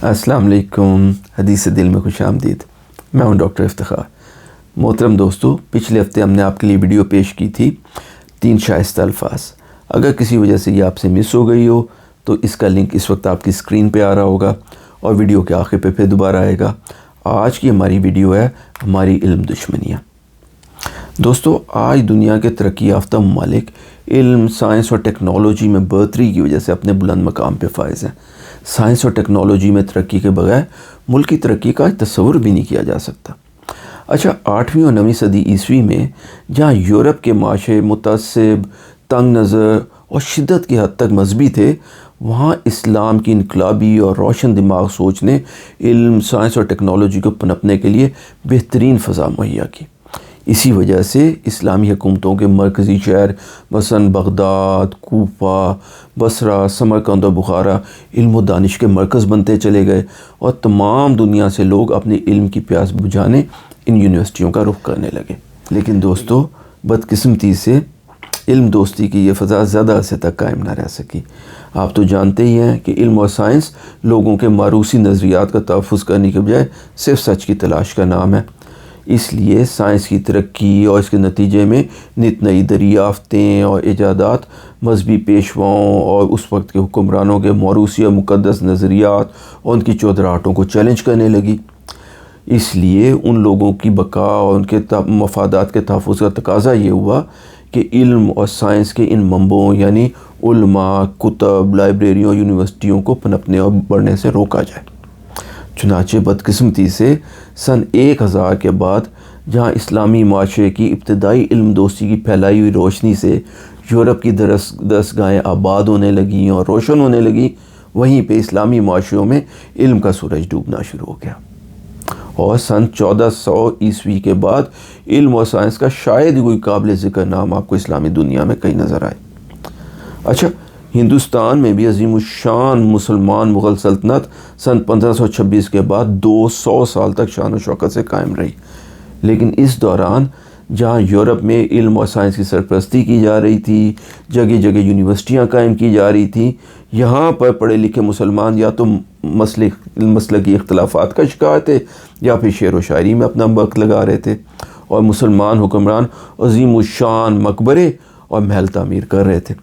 السلام علیکم، حدیث دل میں خوش آمدید۔ میں ہوں ڈاکٹر افتخار۔ محترم دوستو، پچھلے ہفتے ہم نے آپ کے لیے ویڈیو پیش کی تھی 3 شائستہ الفاظ۔ اگر کسی وجہ سے یہ آپ سے مس ہو گئی ہو تو اس کا لنک اس وقت آپ کی اسکرین پہ آ رہا ہوگا اور ویڈیو کے آخر پہ پھر دوبارہ آئے گا۔ آج کی ہماری ویڈیو ہے ہماری علم دشمنیاں۔ دوستو، آج دنیا کے ترقی یافتہ ممالک علم، سائنس اور ٹیکنالوجی میں برتری کی وجہ سے اپنے بلند مقام پہ فائز ہیں۔ سائنس اور ٹیکنالوجی میں ترقی کے بغیر ملک کی ترقی کا تصور بھی نہیں کیا جا سکتا۔ اچھا، 8ویں اور 9ویں صدی عیسوی میں جہاں یورپ کے معاشرے متعصب، تنگ نظر اور شدت کی حد تک مذہبی تھے، وہاں اسلام کی انقلابی اور روشن دماغ سوچ نے علم، سائنس اور ٹیکنالوجی کو پنپنے کے لیے بہترین فضا مہیا کی۔ اسی وجہ سے اسلامی حکومتوں کے مرکزی شہر مثلاً بغداد، کوفہ، بصرہ، سمرقند اور بخارا علم و دانش کے مرکز بنتے چلے گئے اور تمام دنیا سے لوگ اپنے علم کی پیاس بجھانے ان یونیورسٹیوں کا رخ کرنے لگے۔ لیکن دوستو، بدقسمتی سے علم دوستی کی یہ فضا زیادہ عرصے تک قائم نہ رہ سکی۔ آپ تو جانتے ہی ہیں کہ علم اور سائنس لوگوں کے موروثی نظریات کا تحفظ کرنے کے بجائے صرف سچ کی تلاش کا نام ہے۔ اس لیے سائنس کی ترقی اور اس کے نتیجے میں نت نئی دریافتیں اور ایجادات مذہبی پیشواؤں اور اس وقت کے حکمرانوں کے موروثی اور مقدس نظریات اور ان کی چودراہٹوں کو چیلنج کرنے لگی۔ اس لیے ان لوگوں کی بقا اور ان کے مفادات کے تحفظ کا تقاضا یہ ہوا کہ علم اور سائنس کے ان منبعوں یعنی علماء، کتب، لائبریریوں، یونیورسٹیوں کو پنپنے اور بڑھنے سے روکا جائے۔ چنانچہ بدقسمتی سے سن 1000 کے بعد جہاں اسلامی معاشرے کی ابتدائی علم دوستی کی پھیلائی ہوئی روشنی سے یورپ کی دستگاہیں آباد ہونے لگیں اور روشن ہونے لگیں، وہیں پہ اسلامی معاشروں میں علم کا سورج ڈوبنا شروع ہو گیا۔ اور سن 1400 عیسوی کے بعد علم اور سائنس کا شاید ہی کوئی قابل ذکر نام آپ کو اسلامی دنیا میں کہیں نظر آئے۔ اچھا، ہندوستان میں بھی عظیم الشان مسلمان مغل سلطنت سن 1526 کے بعد 200 سال تک شان و شوکت سے قائم رہی۔ لیکن اس دوران جہاں یورپ میں علم اور سائنس کی سرپرستی کی جا رہی تھی، جگہ جگہ یونیورسٹیاں قائم کی جا رہی تھیں، یہاں پر پڑھے لکھے مسلمان یا تو مسلکی اختلافات کا شکار تھے یا پھر شعر و شاعری میں اپنا وقت لگا رہے تھے، اور مسلمان حکمران عظیم الشان مقبرے اور محل تعمیر کر رہے تھے۔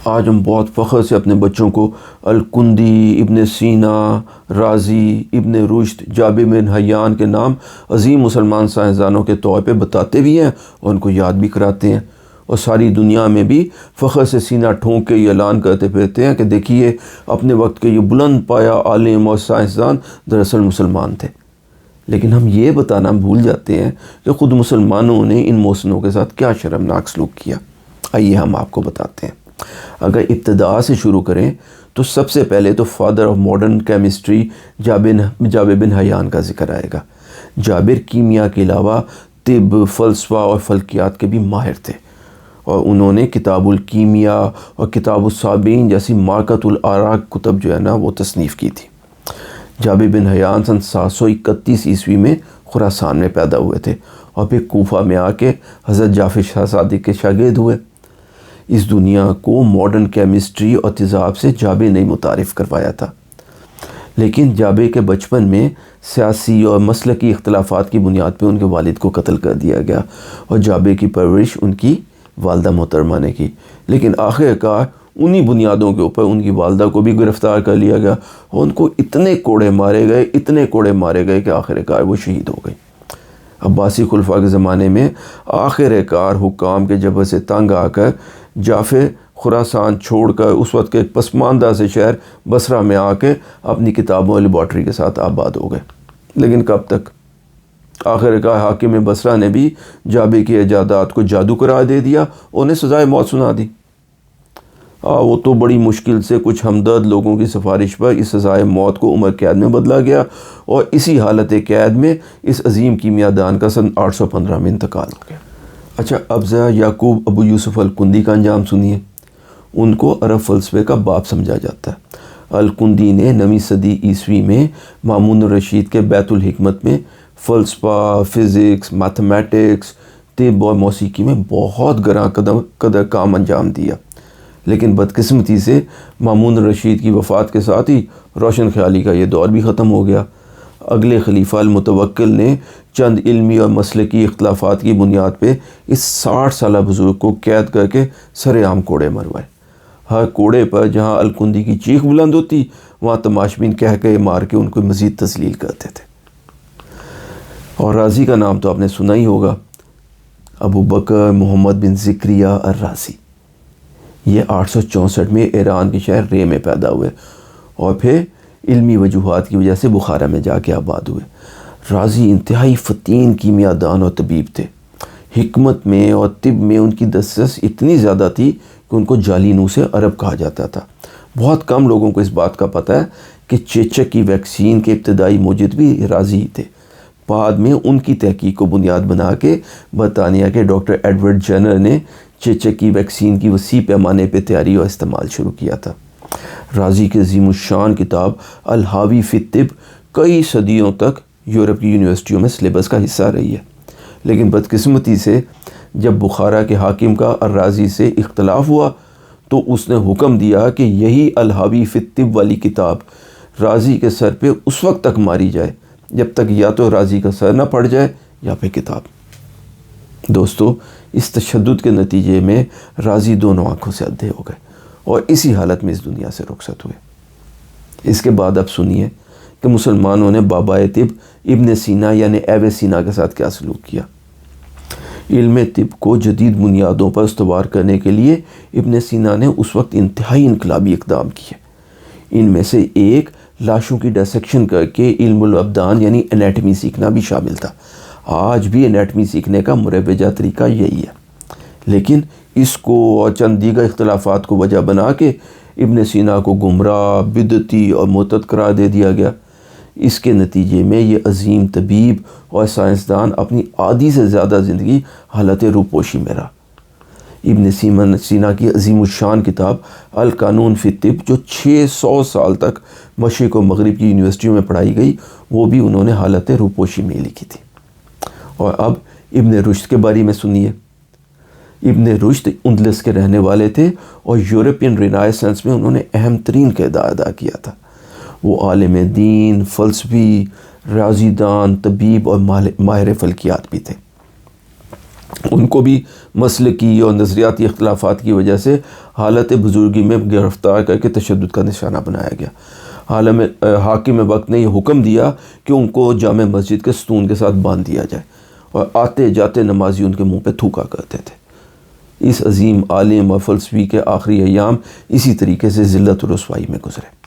آج ہم بہت فخر سے اپنے بچوں کو الکندی، ابن سینا، رازی، ابن رشد، جابر بن حیان کے نام عظیم مسلمان سائنسدانوں کے طور پہ بتاتے بھی ہیں اور ان کو یاد بھی کراتے ہیں، اور ساری دنیا میں بھی فخر سے سینہ ٹھونک کے یہ اعلان کرتے پھرتے ہیں کہ دیکھیے اپنے وقت کے یہ بلند پایا عالم اور سائنسدان دراصل مسلمان تھے۔ لیکن ہم یہ بتانا بھول جاتے ہیں کہ خود مسلمانوں نے ان محسنوں کے ساتھ کیا شرمناک سلوک کیا۔ آئیے ہم آپ کو بتاتے ہیں۔ اگر ابتدا سے شروع کریں تو سب سے پہلے تو فادر آف ماڈرن کیمسٹری جابر بن حیان کا ذکر آئے گا۔ جابر کیمیا کے علاوہ طب، فلسفہ اور فلکیات کے بھی ماہر تھے، اور انہوں نے کتاب الکیمیا اور کتاب الصابین جیسی مارکۃ الآراء کتب جو ہے نا وہ تصنیف کی تھی۔ جابر بن حیان سن 731 عیسوی میں خراسان میں پیدا ہوئے تھے اور پھر کوفہ میں آ کے حضرت جعفر شاہ صادق کے شاگرد ہوئے۔ اس دنیا کو ماڈرن کیمسٹری اور تیزاب سے جابر نے متعارف کروایا تھا، لیکن جابر کے بچپن میں سیاسی اور مسلکی اختلافات کی بنیاد پہ ان کے والد کو قتل کر دیا گیا، اور جابر کی پرورش ان کی والدہ محترمہ نے کی۔ لیکن آخر کار انہی بنیادوں کے اوپر ان کی والدہ کو بھی گرفتار کر لیا گیا اور ان کو اتنے کوڑے مارے گئے کہ آخر کار وہ شہید ہو گئی۔ عباسی خلفاء کے زمانے میں آخر کار حکام کے جبر سے تنگ آ کر جعفر خراسان چھوڑ کر اس وقت کے پسماندہ سے شہر بصرہ میں آ کے اپنی کتابوں اور لیبارٹری کے ساتھ آباد ہو گئے۔ لیکن کب تک؟ آخر کار حاکم بصرہ نے بھی جابر کی ایجادات کو جادو قرار دے دیا، انہیں سزائے موت سنا دی۔ وہ تو بڑی مشکل سے کچھ ہمدرد لوگوں کی سفارش پر اس سزائے موت کو عمر قید میں بدلا گیا، اور اسی حالت قید میں اس عظیم کیمیا دان کا سن 815 میں انتقال ہو گیا۔ اچھا، اب ذرا یعقوب ابو یوسف الکندی کا انجام سنیے۔ ان کو عرب فلسفے کا باپ سمجھا جاتا ہے۔ الکندی نے 9ویں صدی عیسوی میں مامون الرشید کے بیت الحکمت میں فلسفہ، فزکس، میتھمیٹکس، طب اور موسیقی میں بہت گراں قدر کام انجام دیا۔ لیکن بدقسمتی سے مامون الرشید کی وفات کے ساتھ ہی روشن خیالی کا یہ دور بھی ختم ہو گیا۔ اگلے خلیفہ المتوکل نے چند علمی اور مسلکی اختلافات کی بنیاد پہ اس 60 سالہ بزرگ کو قید کر کے سر عام کوڑے مروائے۔ ہر کوڑے پر جہاں الکندی کی چیخ بلند ہوتی، وہاں تماشبین کہہ مار کے ان کو مزید تذلیل کرتے تھے۔ اور رازی کا نام تو آپ نے سنا ہی ہوگا، ابو بکر محمد بن زکریہ الرازی۔ یہ 864 میں ایران کے شہر رے میں پیدا ہوئے اور پھر علمی وجوہات کی وجہ سے بخارا میں جا کے آباد ہوئے۔ رازی انتہائی فتین کیمیاء دان اور طبیب تھے۔ حکمت میں اور طب میں ان کی دسترس اتنی زیادہ تھی کہ ان کو جالینوس عرب کہا جاتا تھا۔ بہت کم لوگوں کو اس بات کا پتہ ہے کہ چیچک کی ویکسین کے ابتدائی موجد بھی رازی تھے۔ بعد میں ان کی تحقیق کو بنیاد بنا کے برطانیہ کے ڈاکٹر ایڈورڈ جینر نے چیچک کی ویکسین کی وسیع پیمانے پہ تیاری اور استعمال شروع کیا تھا۔ رازی کی عظیم الشان کتاب الحاوی فی الطب کئی صدیوں تک یورپ کی یونیورسٹیوں میں سلیبس کا حصہ رہی ہے، لیکن بدقسمتی سے جب بخارا کے حاکم کا الرازی سے اختلاف ہوا تو اس نے حکم دیا کہ یہی الحاوی فی الطب والی کتاب رازی کے سر پہ اس وقت تک ماری جائے جب تک یا تو رازی کا سر نہ پڑ جائے یا پھر کتاب۔ دوستو، اس تشدد کے نتیجے میں رازی دونوں آنکھوں سے اندھے ہو گئے اور اسی حالت میں اس دنیا سے رخصت ہوئے۔ اس کے بعد اب سنیے کہ مسلمانوں نے بابائے طب ابن سینا یعنی ایویسینا کے ساتھ کیا سلوک کیا۔ علم طب کو جدید بنیادوں پر استوار کرنے کے لیے ابن سینا نے اس وقت انتہائی انقلابی اقدام کیے۔ ان میں سے ایک لاشوں کی ڈائسیکشن کر کے علم الابدان یعنی انیٹمی سیکھنا بھی شامل تھا۔ آج بھی انیٹمی سیکھنے کا مروجہ طریقہ یہی ہے، لیکن اس کو اور چند دیگر اختلافات کو وجہ بنا کے ابن سینا کو گمراہ، بدعتی اور مرتد قرار دے دیا گیا۔ اس کے نتیجے میں یہ عظیم طبیب اور سائنسدان اپنی آدھی سے زیادہ زندگی حالت روپوشی میں رہا۔ ابن سینا کی عظیم الشان کتاب القانون فی الطب جو 600 سال تک مشرق و مغرب کی یونیورسٹیوں میں پڑھائی گئی، وہ بھی انہوں نے حالت روپوشی میں لکھی تھی۔ اور اب ابن رشد کے بارے میں سنیے۔ ابن رشد اندلس کے رہنے والے تھے اور یورپین رینائسنس میں انہوں نے اہم ترین کردار ادا کیا تھا۔ وہ عالم دین، فلسفی، ریاضی دان، طبیب اور ماہر فلکیات بھی تھے۔ ان کو بھی مسلکی اور نظریاتی اختلافات کی وجہ سے حالت بزرگی میں گرفتار کر کے تشدد کا نشانہ بنایا گیا۔ حاکم وقت نے یہ حکم دیا کہ ان کو جامع مسجد کے ستون کے ساتھ باندھ دیا جائے اور آتے جاتے نمازی ان کے منہ پہ تھوکا کرتے تھے۔ اس عظیم عالم اور فلسفی کے آخری ایام اسی طریقے سے ذلت و رسوائی میں گزرے۔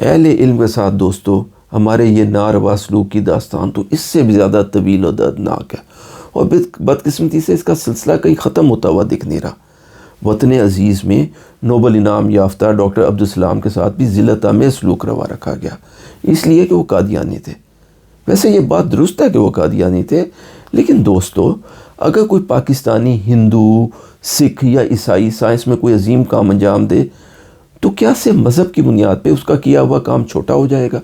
اہل علم کے ساتھ دوستو، ہمارے یہ ناروا سلوک کی داستان تو اس سے بھی زیادہ طویل و دردناک ہے، اور بدقسمتی سے اس کا سلسلہ کہیں ختم ہوتا ہوا دکھ نہیں رہا۔ وطن عزیز میں نوبل انعام یافتہ ڈاکٹر عبدالسلام کے ساتھ بھی ذلت آمیز سلوک روا رکھا گیا، اس لیے کہ وہ قادیانی تھے۔ ویسے یہ بات درست ہے کہ وہ قادیانی تھے، لیکن دوستو، اگر کوئی پاکستانی ہندو، سکھ یا عیسائی سائنس میں کوئی عظیم کام انجام دے تو کیا سے مذہب کی بنیاد پہ اس کا کیا ہوا کام چھوٹا ہو جائے گا؟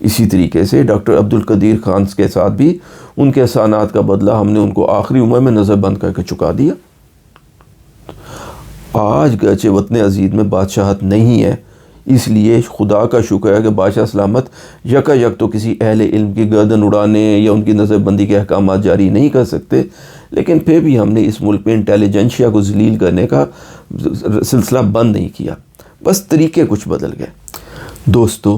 اسی طریقے سے ڈاکٹر عبدالقدیر خان کے ساتھ بھی ان کے احسانات کا بدلہ ہم نے ان کو آخری عمر میں نظر بند کر کے چکا دیا۔ آج گرچہ وطن عزیز میں بادشاہت نہیں ہے، اس لیے خدا کا شکر ہے کہ بادشاہ سلامت یک تو کسی اہل علم کی گردن اڑانے یا ان کی نظر بندی کے احکامات جاری نہیں کر سکتے، لیکن پھر بھی ہم نے اس ملک میں انٹیلیجنشیا کو ذلیل کرنے کا سلسلہ بند نہیں کیا، بس طریقے کچھ بدل گئے۔ دوستو،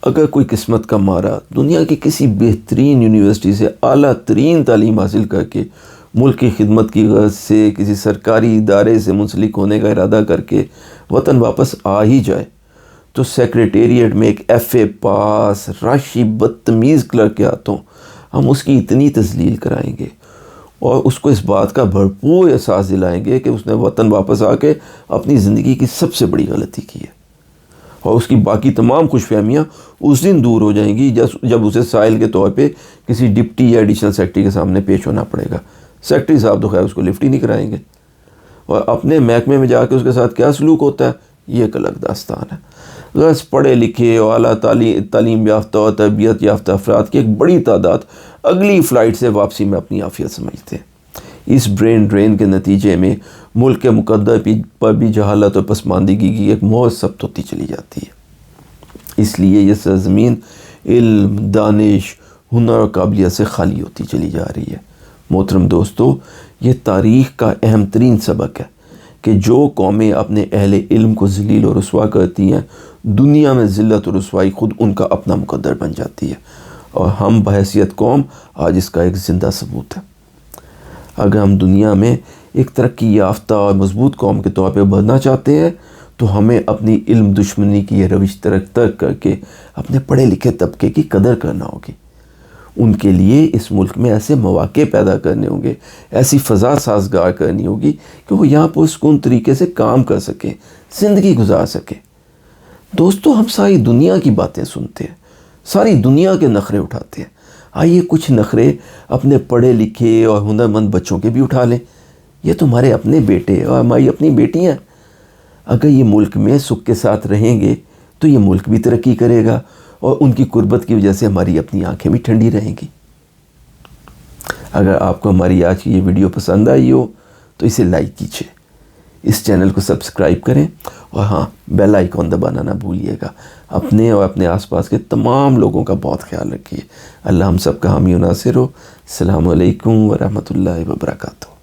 اگر کوئی قسمت کا مارا دنیا کی کسی بہترین یونیورسٹی سے اعلیٰ ترین تعلیم حاصل کر کے ملک کی خدمت کی غرض سے کسی سرکاری ادارے سے منسلک ہونے کا ارادہ کر کے وطن واپس آ ہی جائے تو سیکریٹریٹ میں ایک FA پاس راشی بدتمیز کلرک کے ہاتھوں ہم اس کی اتنی تذلیل کرائیں گے اور اس کو اس بات کا بھرپور احساس دلائیں گے کہ اس نے وطن واپس آ کے اپنی زندگی کی سب سے بڑی غلطی کی ہے، اور اس کی باقی تمام خوش فہمیاں اس دن دور ہو جائیں گی جب اسے سائل کے طور پہ کسی ڈپٹی یا ایڈیشنل سیکرٹری کے سامنے پیش ہونا پڑے گا۔ سیکرٹری صاحب تو خیر اس کو لفٹ ہی نہیں کرائیں گے، اور اپنے محکمے میں جا کے اس کے ساتھ کیا سلوک ہوتا ہے یہ ایک الگ داستان ہے۔ غرض پڑھے لکھے اور اعلیٰ تعلیم یافتہ اور تربیت یافتہ افراد کی ایک بڑی تعداد اگلی فلائٹ سے واپسی میں اپنی عافیت سمجھتے ہیں۔ اس برین ڈرین کے نتیجے میں ملک کے مقدر پر بھی جہالت اور پسماندگی کی ایک موج ثبت ہوتی چلی جاتی ہے۔ اس لیے یہ سرزمین علم، دانش، ہنر اور قابلیت سے خالی ہوتی چلی جا رہی ہے۔ محترم دوستو، یہ تاریخ کا اہم ترین سبق ہے کہ جو قومیں اپنے اہل علم کو ذلیل و رسوا کرتی ہیں، دنیا میں ذلت و رسوائی خود ان کا اپنا مقدر بن جاتی ہے، اور ہم بحیثیت قوم آج اس کا ایک زندہ ثبوت ہے۔ اگر ہم دنیا میں ایک ترقی یافتہ اور مضبوط قوم کے طور پہ بڑھنا چاہتے ہیں تو ہمیں اپنی علم دشمنی کی یہ روش ترک کر کے اپنے پڑھے لکھے طبقے کی قدر کرنا ہوگی۔ ان کے لیے اس ملک میں ایسے مواقع پیدا کرنے ہوں گے، ایسی فضا سازگار کرنی ہوگی کہ وہ یہاں پرسکون طریقے سے کام کر سکیں، زندگی گزار سکیں۔ دوستو، ہم ساری دنیا کی باتیں سنتے ہیں، ساری دنیا کے نخرے اٹھاتے ہیں۔ آئیے کچھ نخرے اپنے پڑھے لکھے اور ہنرمند بچوں کے بھی اٹھا لیں۔ یہ تمہارے اپنے بیٹے اور ہماری اپنی بیٹیاں۔ اگر یہ ملک میں سکھ کے ساتھ رہیں گے تو یہ ملک بھی ترقی کرے گا، اور ان کی قربت کی وجہ سے ہماری اپنی آنکھیں بھی ٹھنڈی رہیں گی۔ اگر آپ کو ہماری آج کی یہ ویڈیو پسند آئی ہو تو اسے لائک کیجیے، اس چینل کو سبسکرائب کریں، اور ہاں، بیل آئیکن دبانا نہ بھولیے گا۔ اپنے اور اپنے آس پاس کے تمام لوگوں کا بہت خیال رکھیے۔ اللہ ہم سب کا حامی و ناصر ہو۔ السلام علیکم ورحمۃ اللہ وبرکاتہ۔